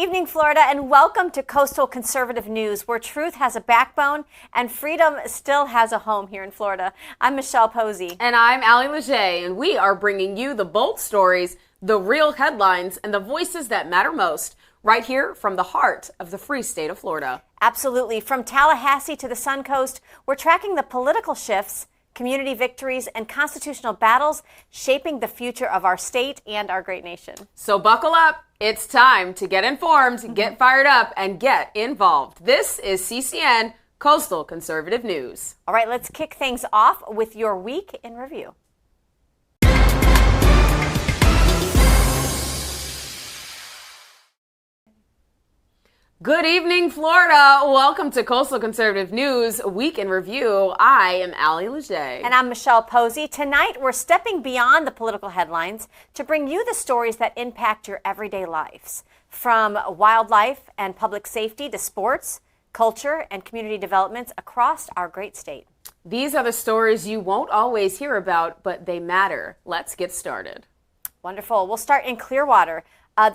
evening, Florida, and welcome to Coastal Conservative News, where truth has a backbone and freedom still has a home here in Florida. I'm Michelle Posey. And I'm Allie Leger, and we are bringing you the bold stories, the real headlines, and the voices that matter most, right here from the heart of the free state of Florida. Absolutely. From Tallahassee to the Sun Coast, we're tracking the political shifts, community victories, and constitutional battles shaping the future of our state and our great nation. So buckle up. It's time to get informed, get fired up, and get involved. This is CCN Coastal Conservative News. All right, let's kick things off with your week in review. Good evening, Florida. Welcome to Coastal Conservative News Week in Review. I am Allie Leger. And I'm Michelle Posey. Tonight, we're stepping beyond the political headlines to bring you the stories that impact your everyday lives. From wildlife and public safety to sports, culture, and community developments across our great state. These are the stories you won't always hear about, but they matter. Let's get started. Wonderful. We'll start in Clearwater.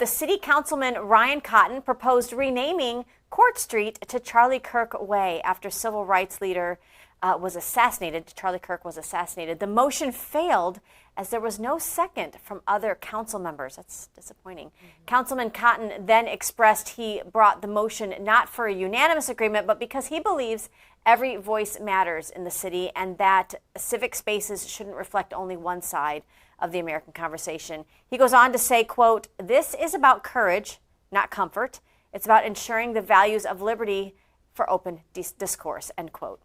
The city councilman Ryan Cotton proposed renaming Court Street to Charlie Kirk Way after civil rights leader was assassinated. Charlie Kirk was assassinated. The motion failed as there was no second from other council members. That's disappointing. Councilman Cotton then expressed he brought the motion not for a unanimous agreement, but because he believes every voice matters in the city and that civic spaces shouldn't reflect only one side of the American conversation. He goes on to say, quote, "This is about courage, not comfort. It's about ensuring the values of liberty for open discourse," end quote.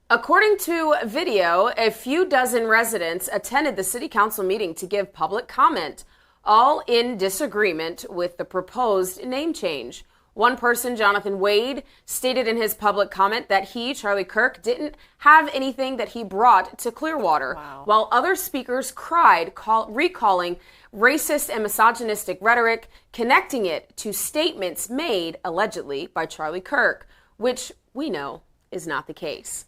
According to video, a few dozen residents attended the city council meeting to give public comment, all in disagreement with the proposed name change. One person, Jonathan Wade, stated in his public comment that he, Charlie Kirk, didn't have anything that he brought to Clearwater, while other speakers cried, recalling racist and misogynistic rhetoric, connecting it to statements made, allegedly, by Charlie Kirk, which we know is not the case.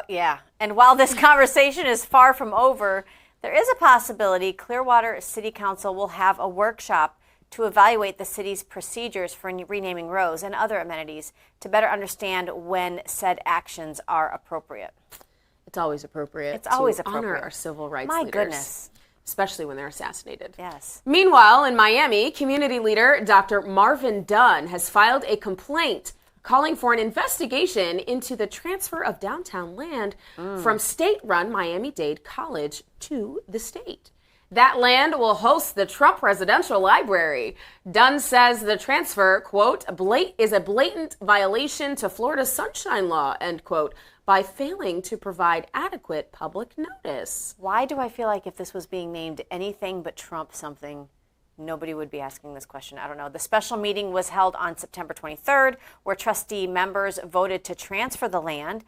Yeah. And while this conversation is far from over, there is a possibility Clearwater City Council will have a workshop to evaluate the city's procedures for renaming roads and other amenities to better understand when said actions are appropriate. It's always appropriate. It's always appropriate. Honor our civil rights My leaders. goodness. Especially when they're assassinated. Yes. Meanwhile, in Miami, community leader Dr. Marvin Dunn has filed a complaint calling for an investigation into the transfer of downtown land from state-run Miami-Dade College to the state. That land will host the Trump Presidential Library. Dunn says the transfer, quote, is a blatant violation to Florida's Sunshine Law, end quote, by failing to provide adequate public notice. Why do I feel like if this was being named anything but Trump something, nobody would be asking this question? I don't know. The special meeting was held on September 23rd, where trustee members voted to transfer the land.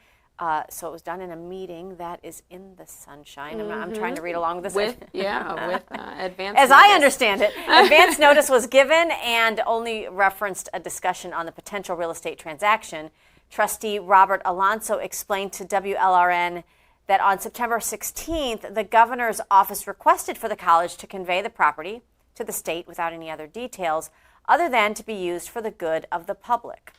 So it was done in a meeting that is in the sunshine. I'm trying to read along with this. With advance As notice. I understand it, advance notice was given and only referenced a discussion on the potential real estate transaction. Trustee Robert Alonso explained to WLRN that on September 16th, the governor's office requested for the college to convey the property to the state without any other details other than to be used for the good of the public.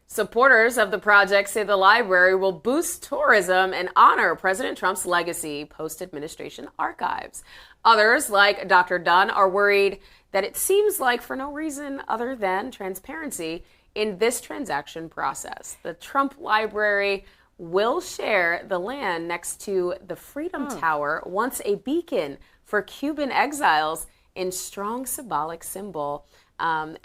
Supporters of the project say the library will boost tourism and honor President Trump's legacy, post-administration archives. Others, like Dr. Dunn, are worried that it seems like for no reason other than transparency in this transaction process. The Trump Library will share the land next to the Freedom Tower, once a beacon for Cuban exiles in strong symbolic symbol.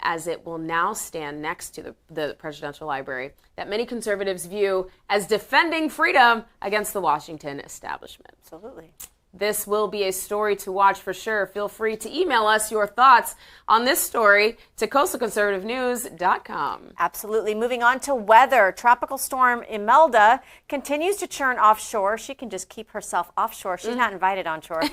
As it will now stand next to the Presidential Library that many conservatives view as defending freedom against the Washington establishment. Absolutely. This will be a story to watch for sure. Feel free to email us your thoughts on this story to coastalconservativenews.com. Absolutely. Moving on to weather. Tropical Storm Imelda continues to churn offshore. She can just keep herself offshore. She's not invited onshore.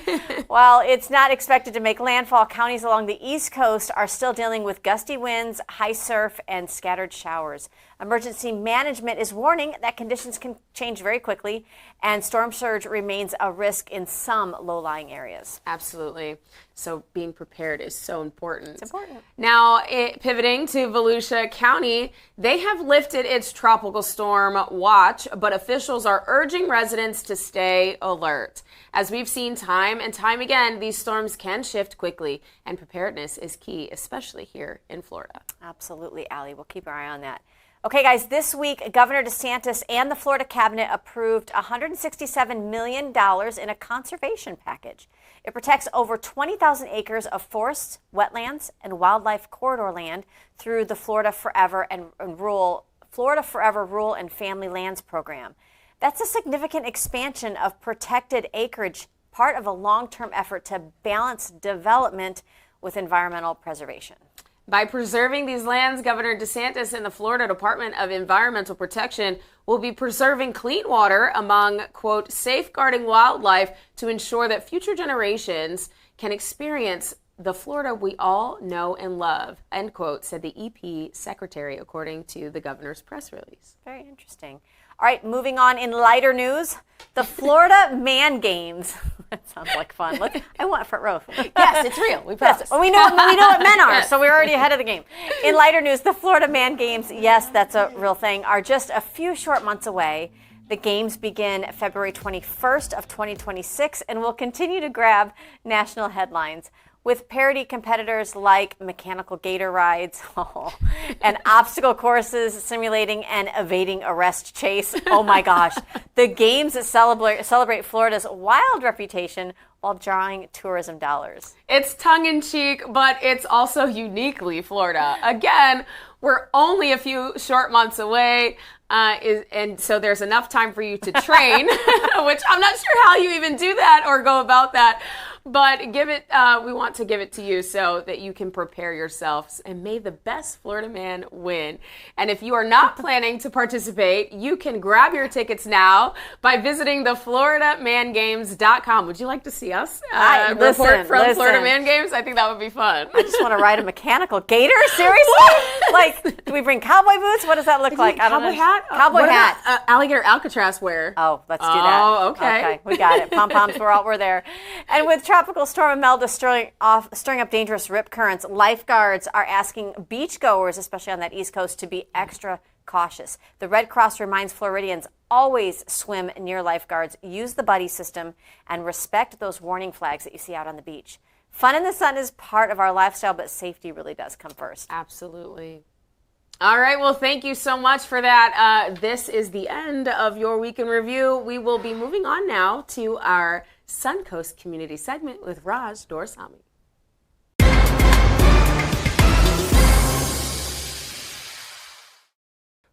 While it's not expected to make landfall, counties along the East Coast are still dealing with gusty winds, high surf, and scattered showers. Emergency management is warning that conditions can change very quickly, and storm surge remains a risk in some low-lying areas. Absolutely. So being prepared is so important. It's important. Now, pivoting to Volusia County, they have lifted its tropical storm watch, but officials are urging residents to stay alert. As we've seen time and time again, these storms can shift quickly, and preparedness is key, especially here in Florida. Absolutely, Allie. We'll keep our eye on that. Okay, guys, this week, Governor DeSantis and the Florida cabinet approved $167 million in a conservation package. It protects over 20,000 acres of forests, wetlands, and wildlife corridor land through the Florida Forever Rural and Family Lands program. That's a significant expansion of protected acreage, part of a long-term effort to balance development with environmental preservation. By preserving these lands, Governor DeSantis and the Florida Department of Environmental Protection will be preserving clean water among, quote, safeguarding wildlife to ensure that future generations can experience the Florida we all know and love, end quote, said the EP secretary, according to the governor's press release. Very interesting. All right, moving on in lighter news, the Florida Man Games. That sounds like fun. Look, I want front row. Yes, it's real. We promise. Yes. Well, we know what men are, so we're already ahead of the game. In lighter news, the Florida Man Games, yes, that's a real thing, are just a few short months away. The games begin February 21st of 2026 and will continue to grab national headlines, with parody competitors like mechanical gator rides and obstacle courses simulating an evading arrest chase. Oh my gosh. The games celebrate Florida's wild reputation while drawing tourism dollars. It's tongue-in-cheek, but it's also uniquely Florida. Again, we're only a few short months away, and so there's enough time for you to train, which I'm not sure how you even do that or go about that. But we want to give it to you so that you can prepare yourselves, and may the best Florida man win. And if you are not planning to participate, you can grab your tickets now by visiting thefloridamangames.com. Would you like to see us report from Florida Man Games? I think that would be fun. I just want to ride a mechanical gator? Seriously? Like, do we bring cowboy boots? What does that look like? I don't know. Hat? Cowboy hat. Alligator Alcatraz wear. Oh, let's do that. Oh, okay. We got it. Pom-poms, we're there. And with Tropical Storm Imelda stirring up dangerous rip currents, lifeguards are asking beachgoers, especially on that East Coast, to be extra cautious. The Red Cross reminds Floridians always swim near lifeguards, use the buddy system, and respect those warning flags that you see out on the beach. Fun in the sun is part of our lifestyle, but safety really does come first. Absolutely. All right. Well, thank you so much for that. This is the end of your Week in Review. We will be moving on now to our Suncoast Community segment with Raj Dorsami.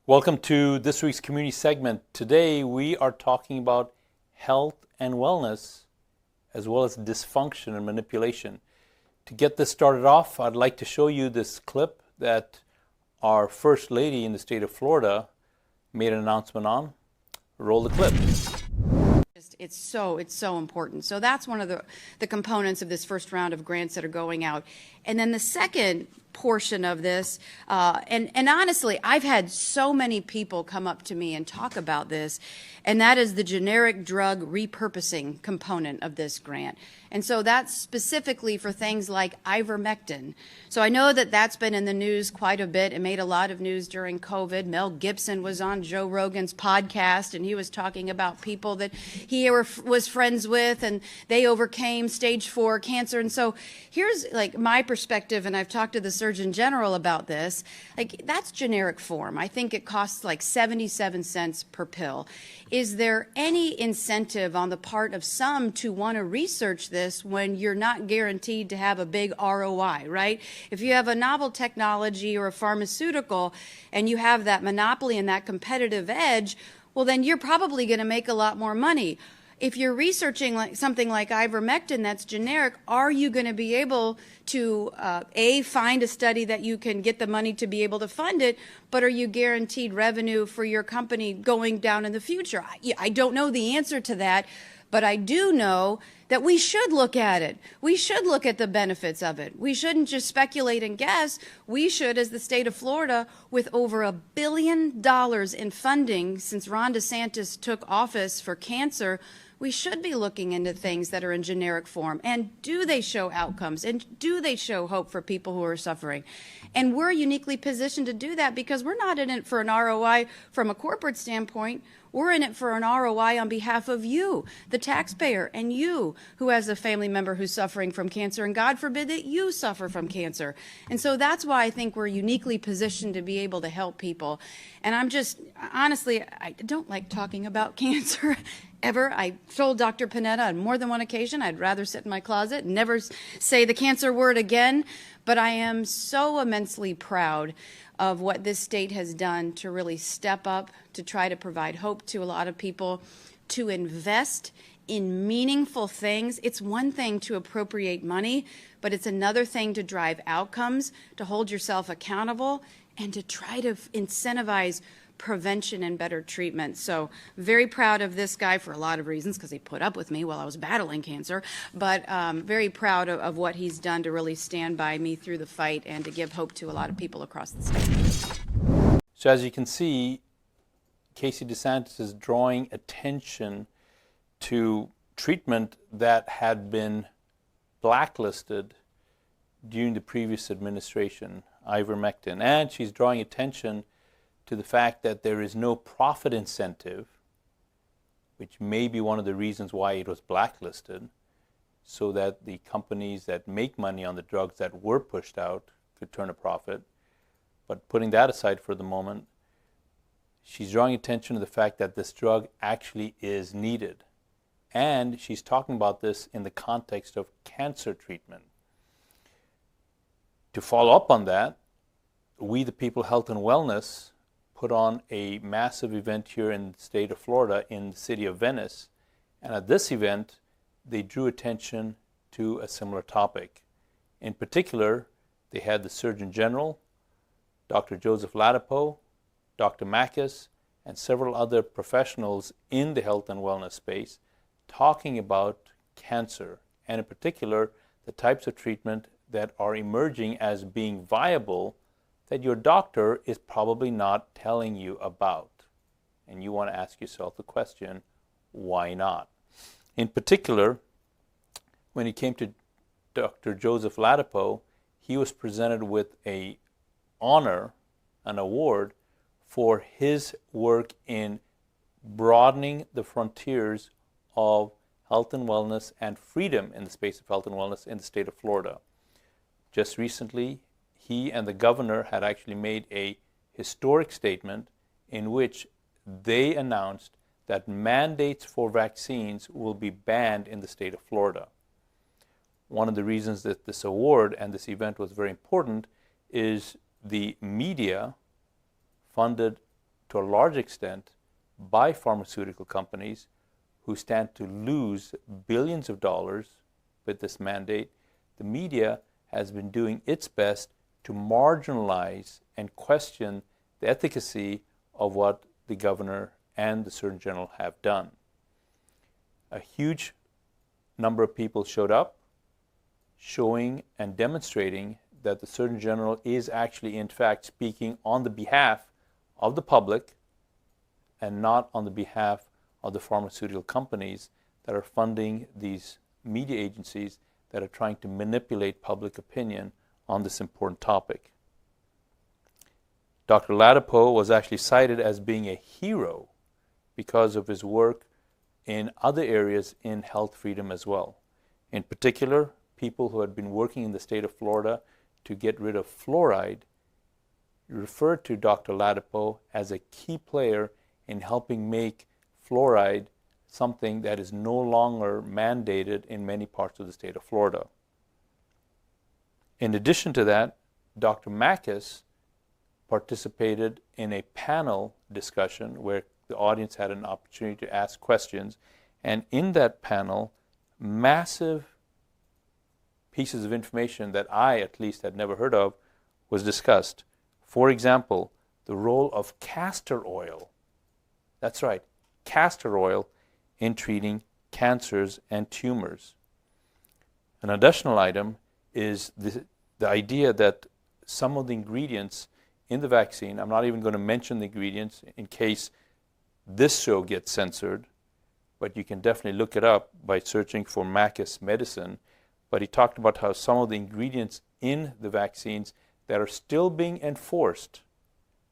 Welcome to this week's community segment. Today we are talking about health and wellness, as well as dysfunction and manipulation. To get this started off, I'd like to show you this clip that our First Lady in the state of Florida made an announcement on. Roll the clip. It's so important. So that's one of the components of this first round of grants that are going out. And then the second portion of this, and honestly, I've had so many people come up to me and talk about this, and that is the generic drug repurposing component of this grant. And so that's specifically for things like ivermectin. So I know that that's been in the news quite a bit. It made a lot of news during COVID. Mel Gibson was on Joe Rogan's podcast, and he was talking about people that he was friends with, and they overcame stage 4 cancer. And so here's like my perspective, and I've talked to the Surgeon General about this. Like, that's generic form. I think it costs like 77 cents per pill. Is there any incentive on the part of some to want to research this when you're not guaranteed to have a big ROI, right? If you have a novel technology or a pharmaceutical and you have that monopoly and that competitive edge, well, then you're probably going to make a lot more money. If you're researching something like ivermectin that's generic, are you going to be able to, find a study that you can get the money to be able to fund it, but are you guaranteed revenue for your company going down in the future? I don't know the answer to that, But I do know that we should look at it. We should look at the benefits of it. We shouldn't just speculate and guess. We should, as the state of Florida, with over $1 billion in funding since Ron DeSantis took office for cancer, we should be looking into things that are in generic form. And do they show outcomes? And do they show hope for people who are suffering? And we're uniquely positioned to do that because we're not in it for an ROI from a corporate standpoint. We're in it for an ROI on behalf of you, the taxpayer, and you who has a family member who's suffering from cancer, and God forbid that you suffer from cancer. And so that's why I think we're uniquely positioned to be able to help people. And I'm just, honestly, I don't like talking about cancer ever. I told Dr. Panetta on more than one occasion I'd rather sit in my closet and never say the cancer word again. But I am so immensely proud of what this state has done to really step up, to try to provide hope to a lot of people, to invest in meaningful things. It's one thing to appropriate money, but it's another thing to drive outcomes, to hold yourself accountable, and to try to incentivize prevention and better treatment. So very proud of this guy for a lot of reasons, because he put up with me while I was battling cancer, but very proud of what he's done to really stand by me through the fight and to give hope to a lot of people across the state. So as you can see, Casey DeSantis is drawing attention to treatment that had been blacklisted during the previous administration, ivermectin, and she's drawing attention to the fact that there is no profit incentive, which may be one of the reasons why it was blacklisted, so that the companies that make money on the drugs that were pushed out could turn a profit. But putting that aside for the moment, she's drawing attention to the fact that this drug actually is needed. And she's talking about this in the context of cancer treatment. To follow up on that, We the People Health and Wellness put on a massive event here in the state of Florida in the city of Venice. And at this event, they drew attention to a similar topic. In particular, they had the Surgeon General, Dr. Joseph Ladapo, Dr. Makis, and several other professionals in the health and wellness space talking about cancer, and in particular, the types of treatment that are emerging as being viable that your doctor is probably not telling you about. And you want to ask yourself the question, why not? In particular, when it came to Dr. Joseph Ladapo, he was presented with an honor, an award, for his work in broadening the frontiers of health and wellness and freedom in the space of health and wellness in the state of Florida. Just recently, he and the governor had actually made a historic statement in which they announced that mandates for vaccines will be banned in the state of Florida. One of the reasons that this award and this event was very important is the media, funded to a large extent by pharmaceutical companies who stand to lose billions of dollars with this mandate, the media has been doing its best to marginalize and question the efficacy of what the governor and the Surgeon General have done. A huge number of people showed up, showing and demonstrating that the Surgeon General is actually, in fact, speaking on the behalf of the public and not on the behalf of the pharmaceutical companies that are funding these media agencies that are trying to manipulate public opinion on this important topic. Dr. Ladapo was actually cited as being a hero because of his work in other areas in health freedom as well. In particular, people who had been working in the state of Florida to get rid of fluoride referred to Dr. Ladapo as a key player in helping make fluoride something that is no longer mandated in many parts of the state of Florida. In addition to that, Dr. Makis participated in a panel discussion where the audience had an opportunity to ask questions, and in that panel, massive pieces of information that I at least had never heard of was discussed. For example, the role of castor oil. That's right, castor oil in treating cancers, and tumors. An additional item is the idea that some of the ingredients in the vaccine, I'm not even going to mention the ingredients in case this show gets censored, but you can definitely look it up by searching for Macus Medicine. But he talked about how some of the ingredients in the vaccines that are still being enforced,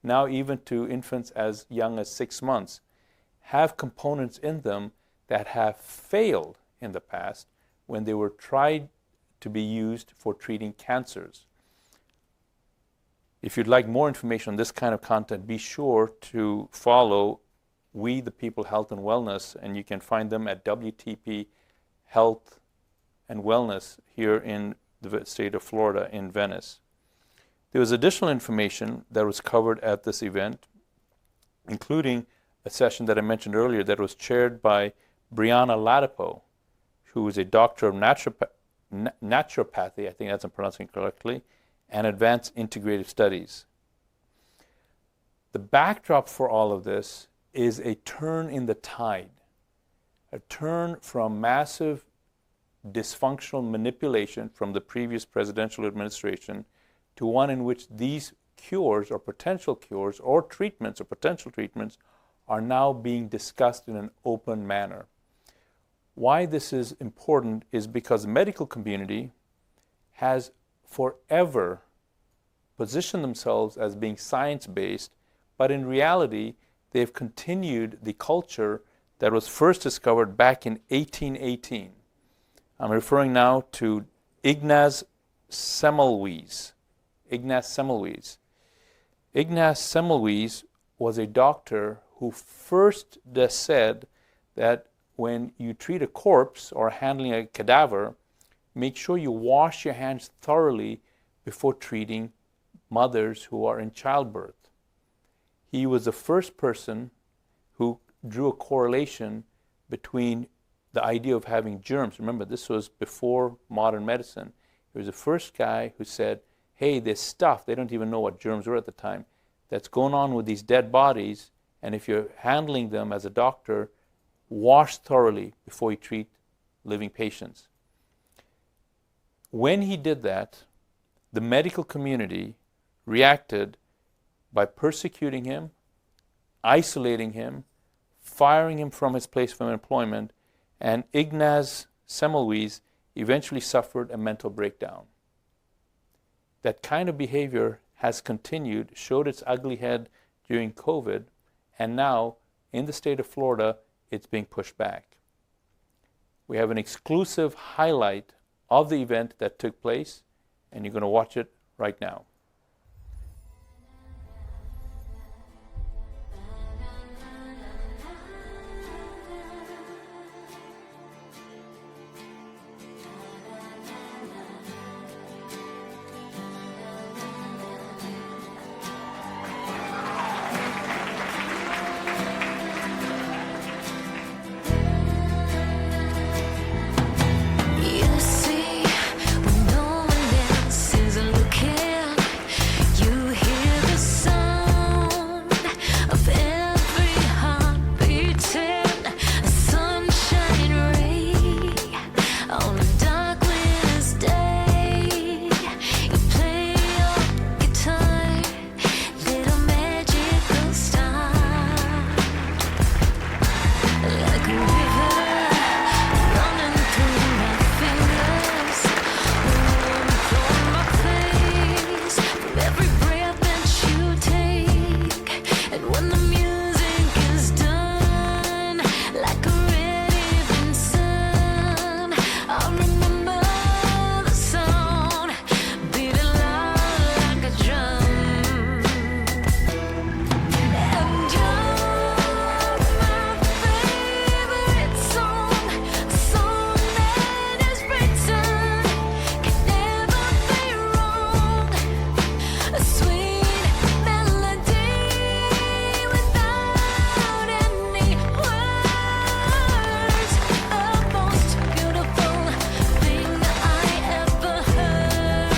now even to infants as young as 6 months, have components in them that have failed in the past when they were tried to be used for treating cancers. If you'd like more information on this kind of content, be sure to follow We the People Health and Wellness, and you can find them at WTP Health and Wellness here in the state of Florida in Venice. There was additional information that was covered at this event, including a session that I mentioned earlier that was chaired by Brianna Latipo, who is a doctor of naturopathy, I think that's I'm pronouncing it correctly, and advanced integrative studies. The backdrop for all of this is a turn in the tide, a turn from massive dysfunctional manipulation from the previous presidential administration to one in which these cures or potential cures or treatments or potential treatments are now being discussed in an open manner. Why this is important is because the medical community has forever positioned themselves as being science-based, but in reality, they've continued the culture that was first discovered back in 1818. I'm referring now to Ignaz Semmelweis. Ignaz Semmelweis was a doctor who first said that when you treat a corpse or handling a cadaver, make sure you wash your hands thoroughly before treating mothers who are in childbirth. He was the first person who drew a correlation between the idea of having germs. Remember, this was before modern medicine. He was the first guy who said, hey, there's stuff, they don't even know what germs were at the time, that's going on with these dead bodies, and if you're handling them as a doctor, wash thoroughly before you treat living patients. When he did that, the medical community reacted by persecuting him, isolating him, firing him from his place of employment, and Ignaz Semmelweis eventually suffered a mental breakdown. That kind of behavior has continued, showed its ugly head during COVID, and now in the state of Florida, it's being pushed back. We have an exclusive highlight of the event that took place, and you're going to watch it right now. You see, when no one else is looking, you hear the sound of every heart beating, a sunshine ray on a dark winter's day. You play your guitar, little magical star, like a river running through my fingers, warm from my face, from every breath that you take. And when the music is done, like a red evening sun, I'll remember the sound beating loud like a drum. And you're my favorite song, a song that is written, can never be wrong. A sweet melody without any words, the most beautiful thing I ever heard.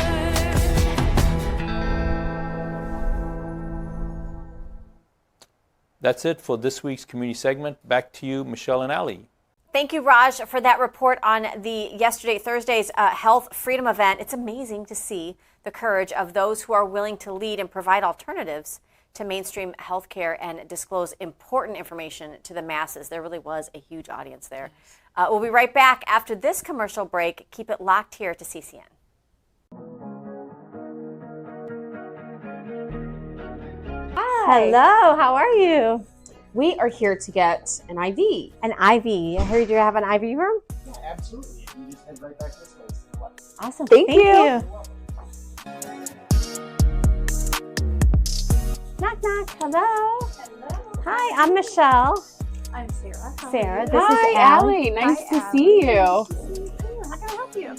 That's it for this week's community segment. Back to you, Michelle and Ali. Thank you, Raj, for that report on Thursday's Health Freedom event. It's amazing to see the courage of those who are willing to lead and provide alternatives to mainstream healthcare and disclose important information to the masses. There really was a huge audience there. We'll be right back after this commercial break. Keep it locked here to CCN. Hi. Hello, how are you? We are here to get an IV. An IV. I heard you have an IV room? Yeah, absolutely. You just head right back this way. To the left. Awesome. Thank you. Knock, knock. Hello. Hi, I'm Michelle. I'm Sarah. Sarah, this Hi, is Allie. Allie. Nice to see you. How can I help you?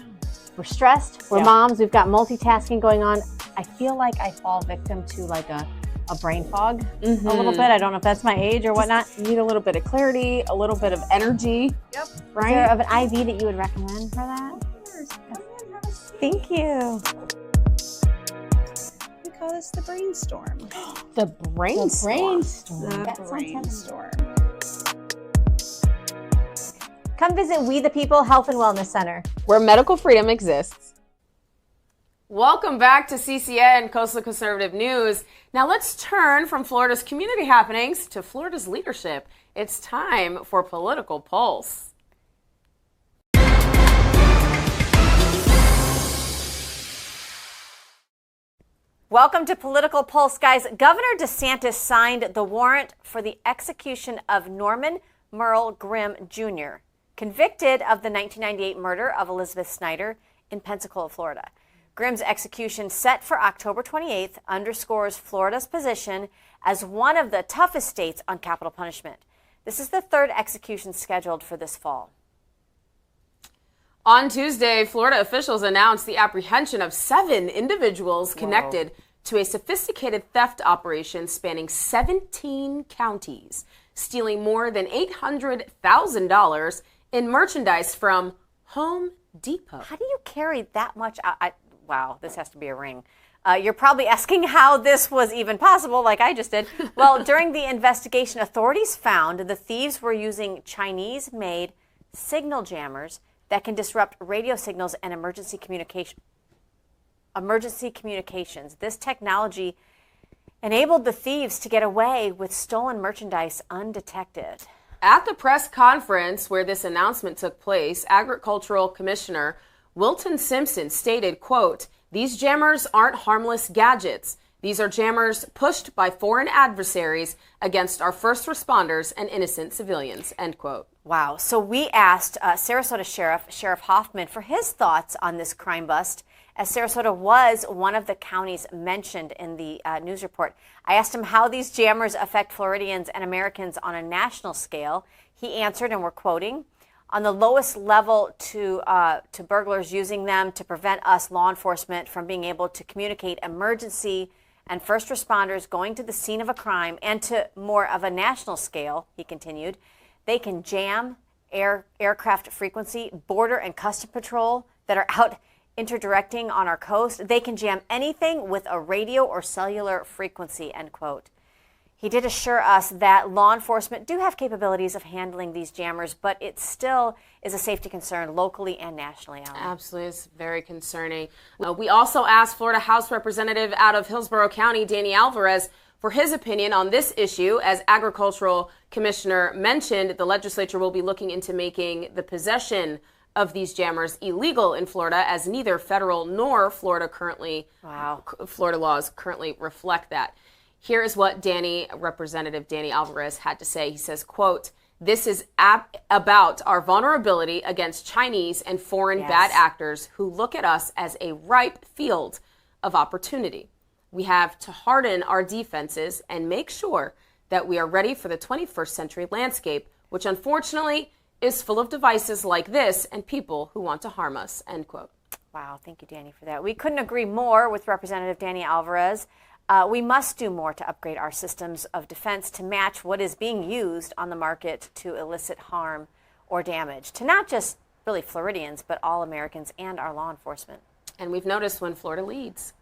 We're stressed. We're Yeah. moms. We've got multitasking going on. I feel like I fall victim to like a brain fog a little bit. I don't know if that's my age or whatnot. You need a little bit of clarity, a little bit of energy. Yep. Right? Is there of an IV that you would recommend for that? Thank you. We call this the brainstorm. The brainstorm. The brainstorm. Come visit We the People Health and Wellness Center. Where medical freedom exists. Welcome back to CCN Coastal Conservative News. Now let's turn from Florida's community happenings to Florida's leadership. It's time for Political Pulse. Welcome to Political Pulse, guys. Governor DeSantis signed the warrant for the execution of Norman Merle Grimm Jr., convicted of the 1998 murder of Elizabeth Snyder in Pensacola, Florida. Grimm's execution, set for October 28th, underscores Florida's position as one of the toughest states on capital punishment. This is the third execution scheduled for this fall. On Tuesday, Florida officials announced the apprehension of 7 individuals connected to a sophisticated theft operation spanning 17 counties, stealing more than $800,000 in merchandise from Home Depot. How do you carry that much out? Wow, this has to be a ring. You're probably asking how this was even possible, like I just did. Well, during the investigation, authorities found the thieves were using Chinese-made signal jammers that can disrupt radio signals and emergency communications. This technology enabled the thieves to get away with stolen merchandise undetected. At the press conference where this announcement took place, Agricultural Commissioner Wilton Simpson stated, quote, "These jammers aren't harmless gadgets. These are jammers pushed by foreign adversaries against our first responders and innocent civilians," end quote. Wow. So we asked Sarasota Sheriff Hoffman, for his thoughts on this crime bust, as Sarasota was one of the counties mentioned in the news report. I asked him how these jammers affect Floridians and Americans on a national scale. He answered, and we're quoting, "On the lowest level to burglars using them to prevent us, law enforcement, from being able to communicate emergency and first responders going to the scene of a crime, and to more of a national scale," he continued, "they can jam aircraft frequency, border and custom patrol that are out interdirecting on our coast. They can jam anything with a radio or cellular frequency," end quote. He did assure us that law enforcement do have capabilities of handling these jammers, but it still is a safety concern locally and nationally. Alan. Absolutely, it's very concerning. We also asked Florida House Representative out of Hillsborough County, Danny Alvarez, for his opinion on this issue. As Agricultural Commissioner mentioned, the legislature will be looking into making the possession of these jammers illegal in Florida, as neither federal nor Florida laws currently reflect that. Here is what Representative Danny Alvarez had to say. He says, quote, "This is about our vulnerability against Chinese and foreign bad actors who look at us as a ripe field of opportunity. We have to harden our defenses and make sure that we are ready for the 21st century landscape, which unfortunately is full of devices like this and people who want to harm us," end quote. Wow, thank you, Danny, for that. We couldn't agree more with Representative Danny Alvarez. We must do more to upgrade our systems of defense to match what is being used on the market to elicit harm or damage to not just really Floridians, but all Americans and our law enforcement. And we've noticed when Florida leads,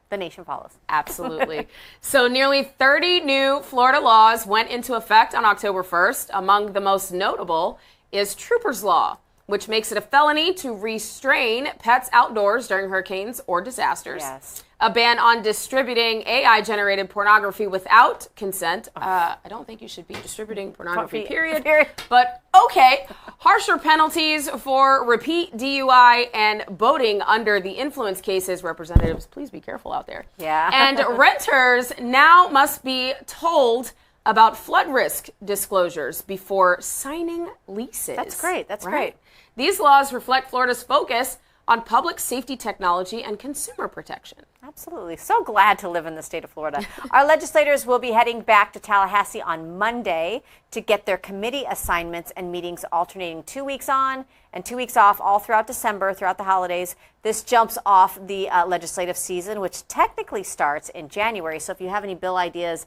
the nation follows. Absolutely. So nearly 30 new Florida laws went into effect on October 1st. Among the most notable is Trooper's Law, which makes it a felony to restrain pets outdoors during hurricanes or disasters. Yes. A ban on distributing AI-generated pornography without consent. I don't think you should be distributing pornography, period. But okay. Harsher penalties for repeat DUI and boating under the influence cases. Representatives, please be careful out there. Yeah. And renters now must be told about flood risk disclosures before signing leases. That's great. That's great. These laws reflect Florida's focus on public safety technology and consumer protection. Absolutely. So glad to live in the state of Florida. Our legislators will be heading back to Tallahassee on Monday to get their committee assignments and meetings alternating 2 weeks on and 2 weeks off all throughout December, throughout the holidays. This jumps off the legislative season, which technically starts in January. So if you have any bill ideas,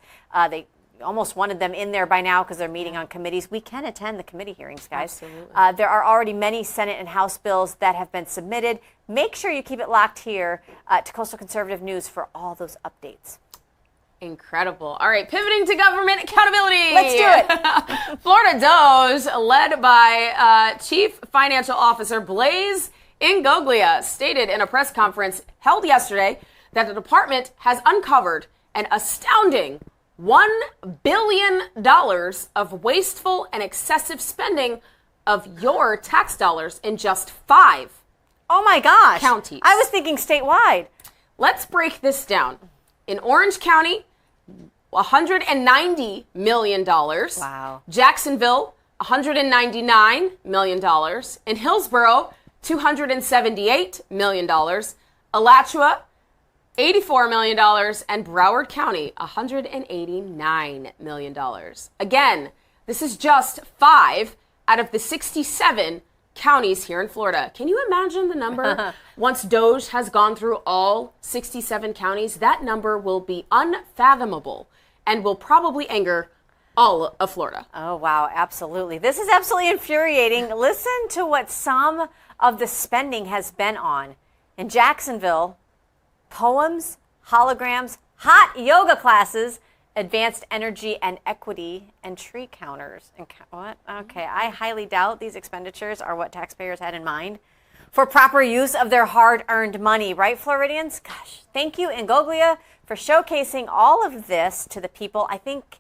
they almost wanted them in there by now because they're meeting on committees. We can attend the committee hearings, guys. Absolutely. There are already many Senate and House bills that have been submitted. Make sure you keep it locked here to Coastal Conservative News for all those updates. Incredible. All right, pivoting to government accountability. Let's do it. Florida Doge, led by Chief Financial Officer Blaise Ingoglia, stated in a press conference held yesterday that the department has uncovered an astounding $1 billion of wasteful and excessive spending of your tax dollars in just 5 Oh my gosh. counties. I was thinking statewide. Let's break this down. In Orange County, $190 million. Wow. Jacksonville, $199 million. In Hillsborough, $278 million. Alachua, $84 million, and Broward County, $189 million. Again, this is just 5 out of the 67 counties here in Florida. Can you imagine the number? Once Doge has gone through all 67 counties, that number will be unfathomable and will probably anger all of Florida. Oh, wow, absolutely. This is absolutely infuriating. Listen to what some of the spending has been on. In Jacksonville, poems, holograms, hot yoga classes, advanced energy and equity, and tree counters. And what? Okay, I highly doubt these expenditures are what taxpayers had in mind for proper use of their hard-earned money. Right, Floridians? Gosh, thank you, Ingoglia, for showcasing all of this to the people. I think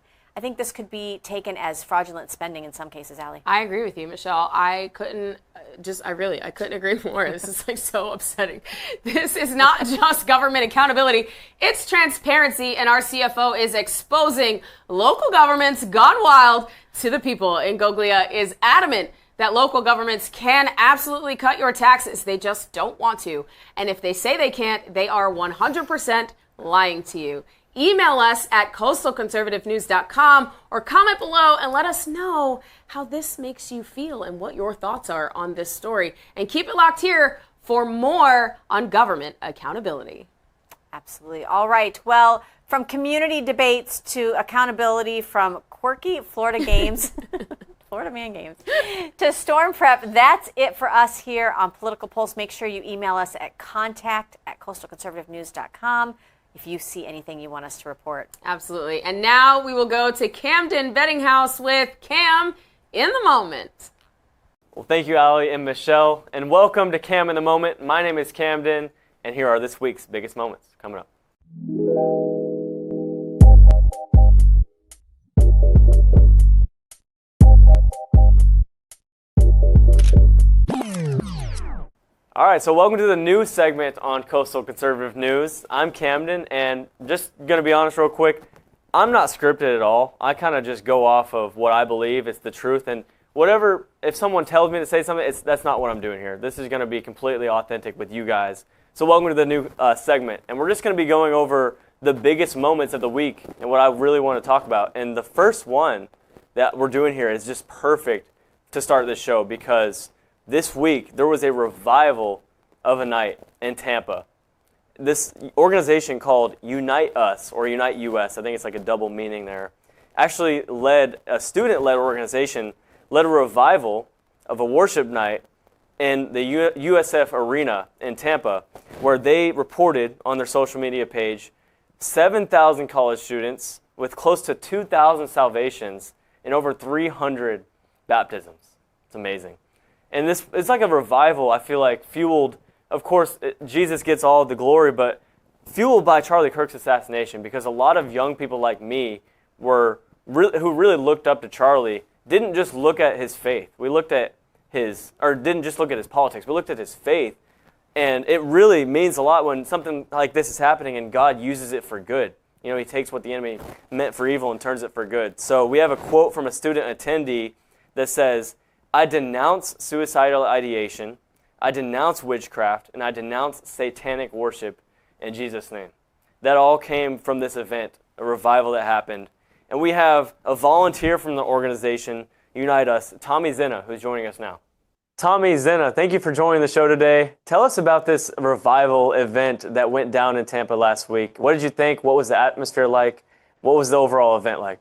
this could be taken as fraudulent spending in some cases, Allie. I agree with you, Michelle. I couldn't agree more. This is like so upsetting. This is not just government accountability. It's transparency, and our CFO is exposing local governments gone wild to the people. Ingoglia is adamant that local governments can absolutely cut your taxes. They just don't want to. And if they say they can't, they are 100% lying to you. Email us at coastalconservativenews.com or comment below and let us know how this makes you feel and what your thoughts are on this story. And keep it locked here for more on government accountability. Absolutely. All right. Well, from community debates to accountability, from quirky Florida games, Florida man games, to storm prep, that's it for us here on Political Pulse. Make sure you email us at contact@coastalconservativenews.com. if you see anything you want us to report. Absolutely. And now we will go to Camden Bettinghouse with Cam in the Moment. Well, thank you, Allie and Michelle, and welcome to Cam in the Moment. My name is Camden, and here are this week's biggest moments coming up. All right, so welcome to the news segment on Coastal Conservative News. I'm Camden, and just going to be honest real quick, I'm not scripted at all. I kind of just go off of what I believe is the truth, and whatever, if someone tells me to say something, that's not what I'm doing here. This is going to be completely authentic with you guys. So welcome to the new segment, and we're just going to be going over the biggest moments of the week and what I really want to talk about. And the first one that we're doing here is just perfect to start this show because this week, there was a revival of a night in Tampa. This organization called Unite Us, or Unite US, I think it's like a double meaning there, actually led a student-led organization, led a revival of a worship night in the USF Arena in Tampa, where they reported on their social media page 7,000 college students with close to 2,000 salvations and over 300 baptisms. It's amazing. And it's like a revival, I feel like, fueled, of course, Jesus gets all the glory, but fueled by Charlie Kirk's assassination, because a lot of young people like me who really looked up to Charlie didn't just look at his faith. We looked at didn't just look at his politics. We looked at his faith. And it really means a lot when something like this is happening and God uses it for good. You know, he takes what the enemy meant for evil and turns it for good. So we have a quote from a student attendee that says, "I denounce suicidal ideation, I denounce witchcraft, and I denounce satanic worship in Jesus' name." That all came from this event, a revival that happened. And we have a volunteer from the organization, Unite Us, Tommy Zenna, who's joining us now. Tommy Zenna, thank you for joining the show today. Tell us about this revival event that went down in Tampa last week. What did you think? What was the atmosphere like? What was the overall event like?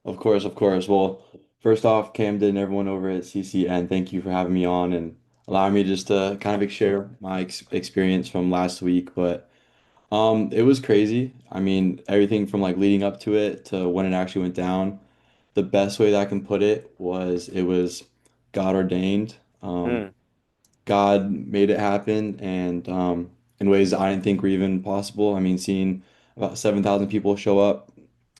Of course, of course. Well, first off, Camden and everyone over at CCN, thank you for having me on and allowing me just to kind of share my experience from last week. But it was crazy. I mean, everything from like leading up to it to when it actually went down. The best way that I can put it was God ordained. God made it happen, and in ways that I didn't think were even possible. I mean, seeing about 7,000 people show up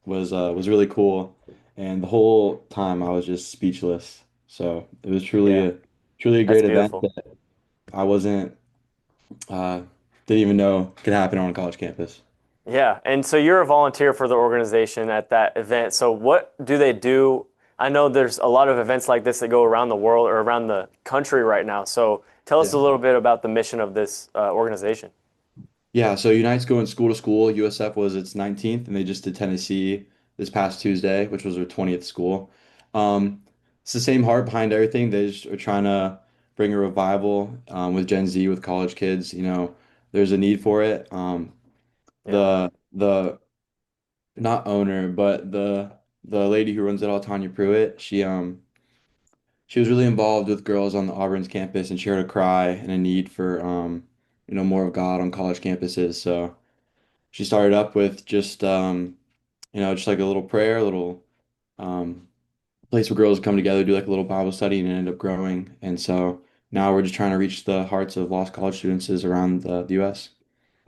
was really cool, and the whole time I was just speechless. So it was truly a great event that I wasn't didn't even know could happen on a college campus. Yeah, and so you're a volunteer for the organization at that event. So what do they do? I know there's a lot of events like this that go around the world or around the country right now. So tell us a little bit about the mission of this organization. Yeah, so Unite's going school to school. USF was its 19th, and they just did Tennessee this past Tuesday, which was their 20th school. It's the same heart behind everything. They just are trying to bring a revival with Gen Z, with college kids. You know, there's a need for it. The not owner, but the lady who runs it all, Tanya Pruitt, she was really involved with girls on the Auburn's campus, and she heard a cry and a need for more of God on college campuses. So she started up with just just like a little prayer, a little place where girls come together, do like a little Bible study, and it ended up growing. And so now we're just trying to reach the hearts of lost college students around the U.S.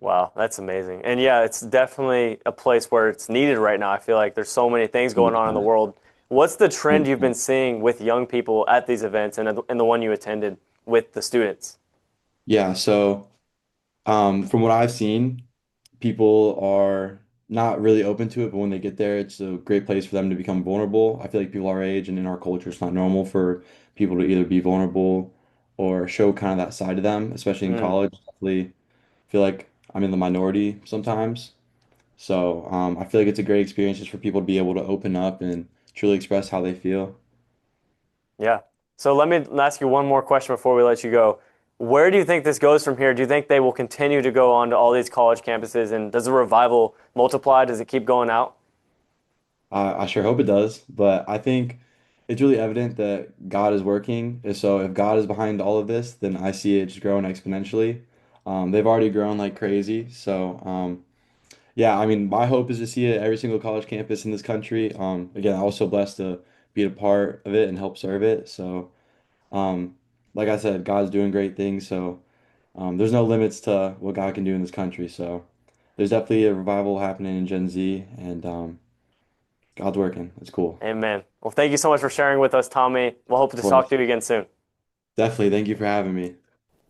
Wow, that's amazing. And yeah, it's definitely a place where it's needed right now. I feel like there's so many things going on in the world. What's the trend you've been seeing with young people at these events and the one you attended with the students? Yeah, so from what I've seen, people are not really open to it, but when they get there, it's a great place for them to become vulnerable. I feel like people our age and in our culture, it's not normal for people to either be vulnerable or show kind of that side of them, especially in college. Definitely feel like I'm in the minority sometimes. So I feel like it's a great experience just for people to be able to open up and truly express how they feel. Yeah. So let me ask you one more question before we let you go. Where do you think this goes from here? Do you think they will continue to go on to all these college campuses? And does the revival multiply? Does it keep going out? I sure hope it does, but I think it's really evident that God is working. And so if God is behind all of this, then I see it just growing exponentially. They've already grown like crazy. So yeah, I mean, my hope is to see it at every single college campus in this country. Again, I'm also blessed to be a part of it and help serve it. So like I said, God's doing great things. So there's no limits to what God can do in this country. So there's definitely a revival happening in Gen Z, and God's working. It's cool. Amen. Well, thank you so much for sharing with us, Tommy. We'll hope to talk to you again soon. Definitely. Thank you for having me.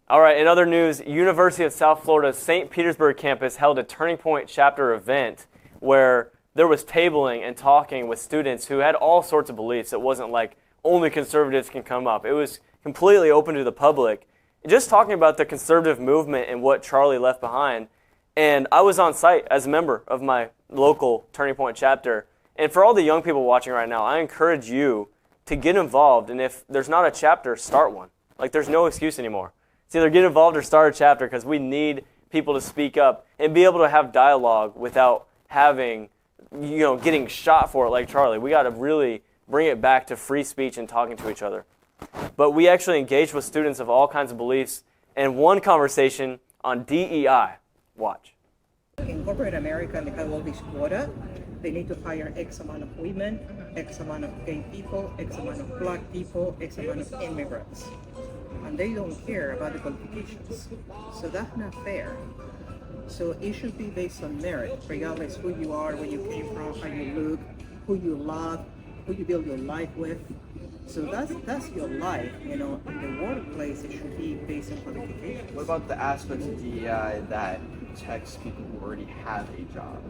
All right, in other news, University of South Florida's St. Petersburg campus held a Turning Point chapter event where there was tabling and talking with students who had all sorts of beliefs. It wasn't like only conservatives can come up. It was completely open to the public. Just talking about the conservative movement and what Charlie left behind. And I was on site as a member of my local Turning Point chapter. And for all the young people watching right now, I encourage you to get involved. And if there's not a chapter, start one. Like, there's no excuse anymore. It's either get involved or start a chapter, because we need people to speak up and be able to have dialogue without having, getting shot for it like Charlie. We got to really bring it back to free speech and talking to each other. But we actually engaged with students of all kinds of beliefs and one conversation on DEI. Watch. In corporate America, in the Beach, Florida, they need to hire X amount of women, X amount of gay people, X amount of black people, X amount of immigrants. And they don't care about the qualifications. So that's not fair. So it should be based on merit, regardless who you are, where you came from, how you look, who you love, who you build your life with. So that's your life, you know. In the workplace, it should be based on qualifications. What about the aspects of DEI that protects people who already have a job?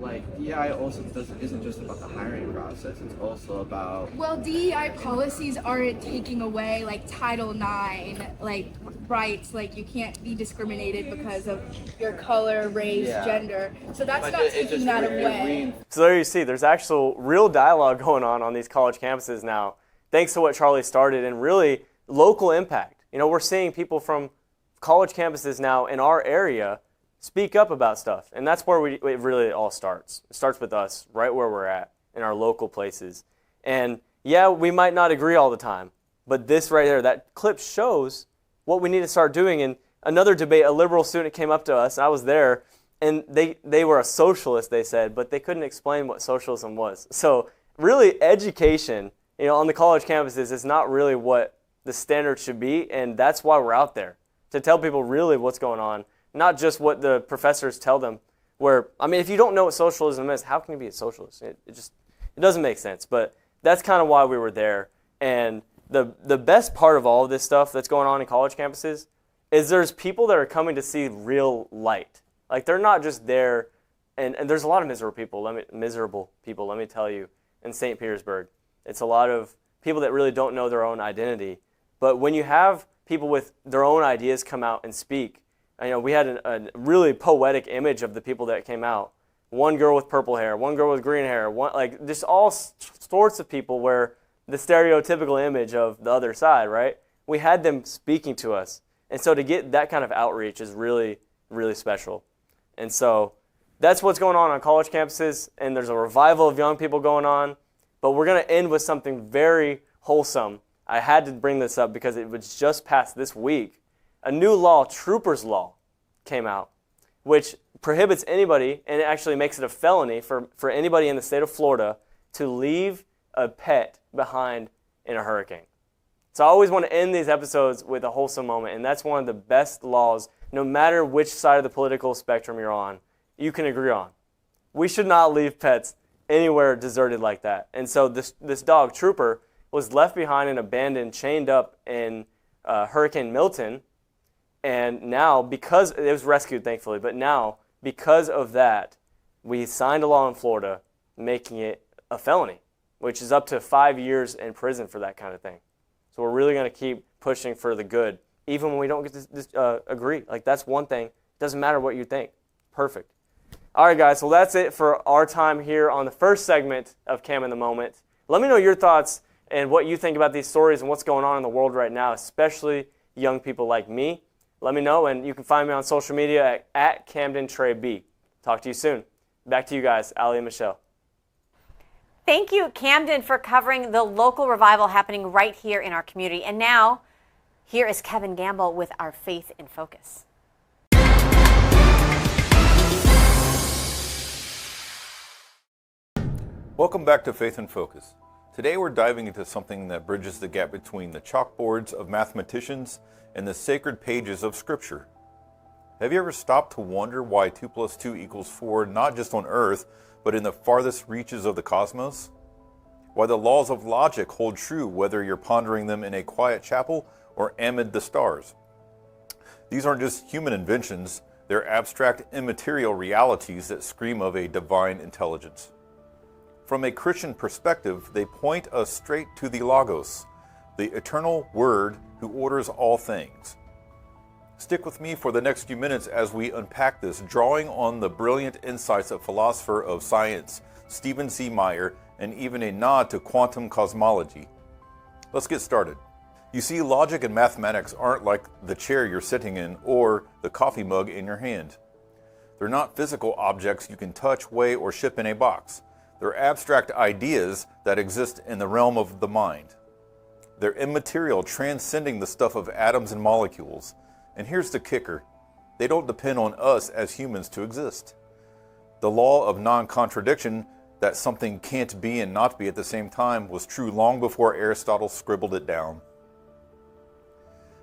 Like, DEI also isn't just about the hiring process, it's also about... Well, DEI policies aren't taking away, like, Title IX, like, rights, like, you can't be discriminated because of your color, race, gender. So that's not taking that away. So there you see, there's actual real dialogue going on these college campuses now, thanks to what Charlie started, and really local impact. You know, we're seeing people from college campuses now in our area speak up about stuff, and that's where it really all starts. It starts with us, right where we're at, in our local places. And yeah, we might not agree all the time, but this right there, that clip shows what we need to start doing. And another debate, a liberal student came up to us, and I was there, and they were a socialist, they said, but they couldn't explain what socialism was. So really, education, you know, on the college campuses is not really what the standard should be, and that's why we're out there, to tell people really what's going on, not just what the professors tell them. Where, I mean, if you don't know what socialism is, how can you be a socialist? It doesn't make sense, but that's kind of why we were there. And the best part of all of this stuff that's going on in college campuses is there's people that are coming to see real light. Like, they're not just there, and there's a lot of miserable people, let me tell you, in St. Petersburg. It's a lot of people that really don't know their own identity. But when you have people with their own ideas come out and speak, you know, we had a really poetic image of the people that came out. One girl with purple hair, one girl with green hair, like just all sorts of people where the stereotypical image of the other side, right? We had them speaking to us. And so to get that kind of outreach is really, really special. And so that's what's going on college campuses, and there's a revival of young people going on. But we're going to end with something very wholesome. I had to bring this up because it was just passed this week. A new law, Trooper's Law, came out, which prohibits anybody, and it actually makes it a felony for anybody in the state of Florida to leave a pet behind in a hurricane. So I always want to end these episodes with a wholesome moment, and that's one of the best laws, no matter which side of the political spectrum you're on, you can agree on. We should not leave pets anywhere deserted like that. And so this dog, Trooper, was left behind and abandoned, chained up in Hurricane Milton. And now, because it was rescued, thankfully, but now, because of that, we signed a law in Florida making it a felony, which is up to 5 years in prison for that kind of thing. So we're really going to keep pushing for the good, even when we don't get to agree. Like, that's one thing. It doesn't matter what you think. Perfect. All right, guys, well, that's it for our time here on the first segment of Cam in the Moment. Let me know your thoughts and what you think about these stories and what's going on in the world right now, especially young people like me. Let me know, and you can find me on social media at CamdenTreyB. Talk to you soon. Back to you guys, Ali and Michelle. Thank you, Camden, for covering the local revival happening right here in our community. And now, here is Kevin Gamble with our Faith in Focus. Welcome back to Faith in Focus. Today we're diving into something that bridges the gap between the chalkboards of mathematicians and the sacred pages of Scripture. Have you ever stopped to wonder why 2 + 2 = 4 not just on Earth, but in the farthest reaches of the cosmos? Why the laws of logic hold true whether you're pondering them in a quiet chapel or amid the stars? These aren't just human inventions, they're abstract, immaterial realities that scream of a divine intelligence. From a Christian perspective, they point us straight to the Logos, the eternal Word who orders all things. Stick with me for the next few minutes as we unpack this, drawing on the brilliant insights of philosopher of science, Stephen C. Meyer, and even a nod to quantum cosmology. Let's get started. You see, logic and mathematics aren't like the chair you're sitting in or the coffee mug in your hand. They're not physical objects you can touch, weigh, or ship in a box. They're abstract ideas that exist in the realm of the mind. They're immaterial, transcending the stuff of atoms and molecules. And here's the kicker. They don't depend on us as humans to exist. The law of non-contradiction that something can't be and not be at the same time was true long before Aristotle scribbled it down.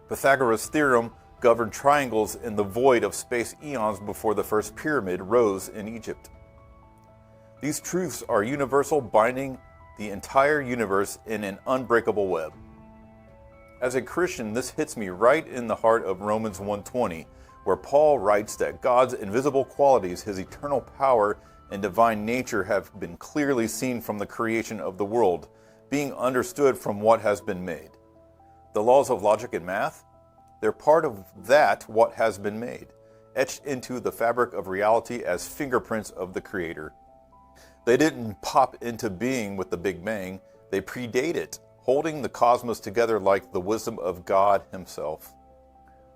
Pythagoras' theorem governed triangles in the void of space eons before the first pyramid rose in Egypt. These truths are universal, binding the entire universe in an unbreakable web. As a Christian, this hits me right in the heart of Romans 1:20, where Paul writes that God's invisible qualities, his eternal power and divine nature, have been clearly seen from the creation of the world, being understood from what has been made. The laws of logic and math, they're part of that what has been made, etched into the fabric of reality as fingerprints of the Creator. They didn't pop into being with the Big Bang, they predate it, holding the cosmos together like the wisdom of God himself.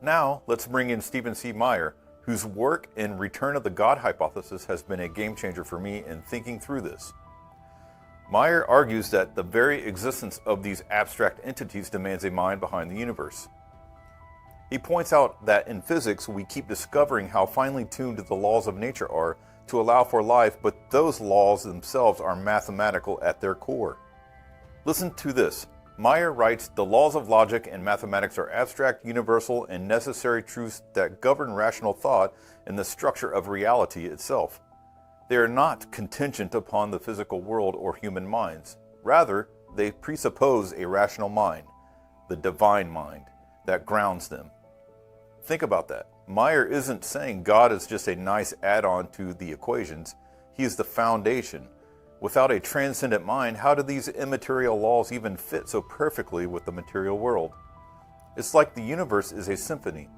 Now, let's bring in Stephen C. Meyer, whose work in Return of the God Hypothesis has been a game changer for me in thinking through this. Meyer argues that the very existence of these abstract entities demands a mind behind the universe. He points out that in physics, we keep discovering how finely tuned the laws of nature are to allow for life, but those laws themselves are mathematical at their core. Listen to this. Meyer writes, "The laws of logic and mathematics are abstract, universal, and necessary truths that govern rational thought and the structure of reality itself. They are not contingent upon the physical world or human minds. Rather, they presuppose a rational mind, the divine mind, that grounds them." Think about that. Meyer isn't saying God is just a nice add-on to the equations. He is the foundation. Without a transcendent mind, how do these immaterial laws even fit so perfectly with the material world? It's like the universe is a symphony,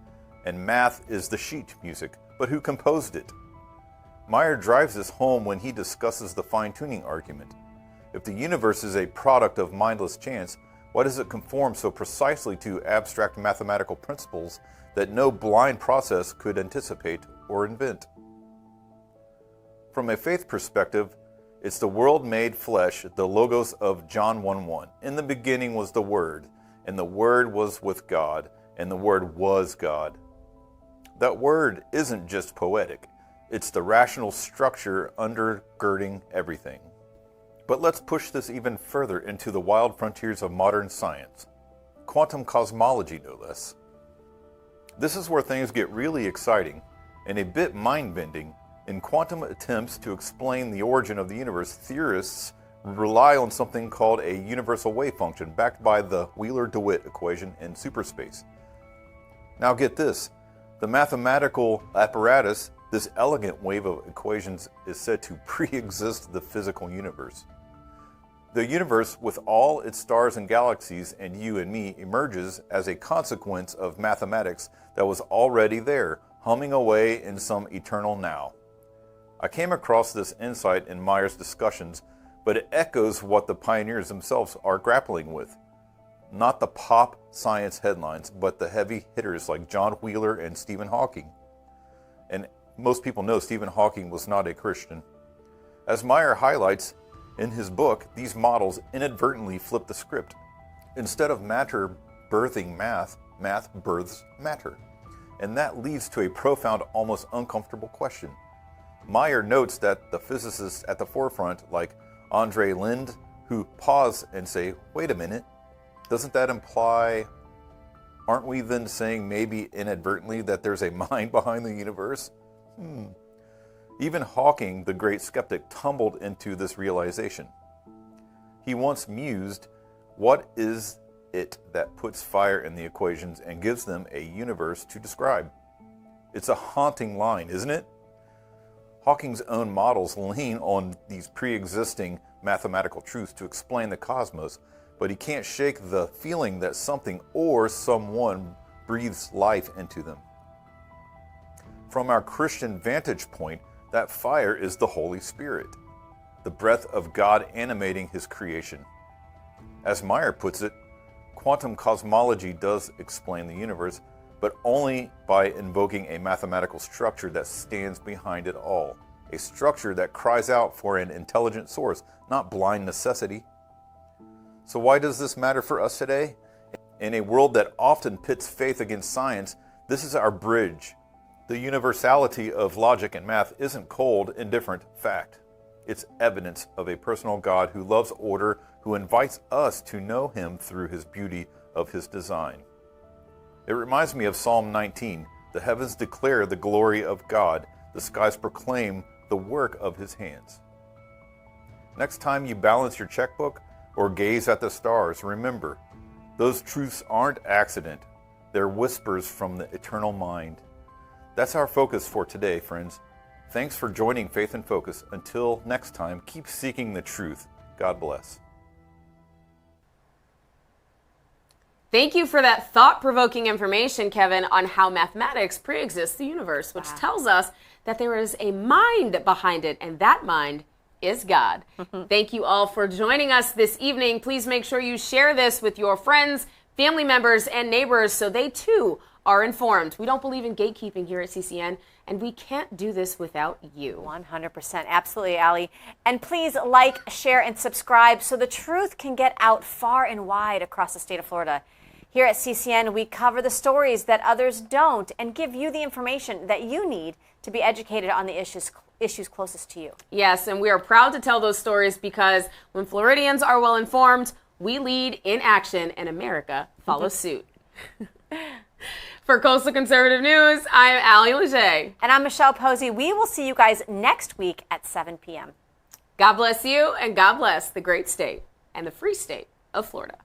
and math is the sheet music, but who composed it? Meyer drives this home when he discusses the fine-tuning argument. If the universe is a product of mindless chance, why does it conform so precisely to abstract mathematical principles that no blind process could anticipate or invent? From a faith perspective, it's the Word made flesh, the logos of John 1:1. In the beginning was the Word, and the Word was with God, and the Word was God. That word isn't just poetic. It's the rational structure undergirding everything. But let's push this even further into the wild frontiers of modern science. Quantum cosmology, no less. This is where things get really exciting and a bit mind-bending. In quantum attempts to explain the origin of the universe, theorists rely on something called a universal wave function, backed by the Wheeler-DeWitt equation in superspace. Now get this, the mathematical apparatus, this elegant wave of equations, is said to pre-exist the physical universe. The universe, with all its stars and galaxies and you and me, emerges as a consequence of mathematics that was already there, humming away in some eternal now. I came across this insight in Meyer's discussions, but it echoes what the pioneers themselves are grappling with. Not the pop science headlines, but the heavy hitters like John Wheeler and Stephen Hawking. And most people know Stephen Hawking was not a Christian. As Meyer highlights in his book, these models inadvertently flip the script. Instead of matter birthing math, math births matter. And that leads to a profound, almost uncomfortable question. Meyer notes that the physicists at the forefront, like Andre Linde, who pause and say, wait a minute, doesn't that imply, aren't we then saying maybe inadvertently that there's a mind behind the universe? Even Hawking, the great skeptic, tumbled into this realization. He once mused, what is it that puts fire in the equations and gives them a universe to describe? It's a haunting line, isn't it? Hawking's own models lean on these pre-existing mathematical truths to explain the cosmos, but he can't shake the feeling that something or someone breathes life into them. From our Christian vantage point, that fire is the Holy Spirit, the breath of God animating his creation. As Meyer puts it, quantum cosmology does explain the universe, but only by invoking a mathematical structure that stands behind it all. A structure that cries out for an intelligent source, not blind necessity. So why does this matter for us today? In a world that often pits faith against science, this is our bridge. The universality of logic and math isn't cold, indifferent fact. It's evidence of a personal God who loves order, who invites us to know him through his beauty of his design. It reminds me of Psalm 19. The heavens declare the glory of God. The skies proclaim the work of his hands. Next time you balance your checkbook or gaze at the stars, remember, those truths aren't accident. They're whispers from the eternal mind. That's our focus for today, friends. Thanks for joining Faith in Focus. Until next time, keep seeking the truth. God bless. Thank you for that thought-provoking information, Kevin, on how mathematics pre-exists the universe, which tells us that there is a mind behind it, and that mind is God. Thank you all for joining us this evening. Please make sure you share this with your friends, family members, and neighbors so they too are informed. We don't believe in gatekeeping here at CCN, and we can't do this without you. 100%. Absolutely, Allie. And please like, share, and subscribe so the truth can get out far and wide across the state of Florida. Here at CCN, we cover the stories that others don't and give you the information that you need to be educated on the issues closest to you. Yes, and we are proud to tell those stories because when Floridians are well informed, we lead in action and America follows suit. For Coastal Conservative News, I'm Allie Leger. And I'm Michelle Posey. We will see you guys next week at 7 p.m. God bless you, and God bless the great state and the free state of Florida.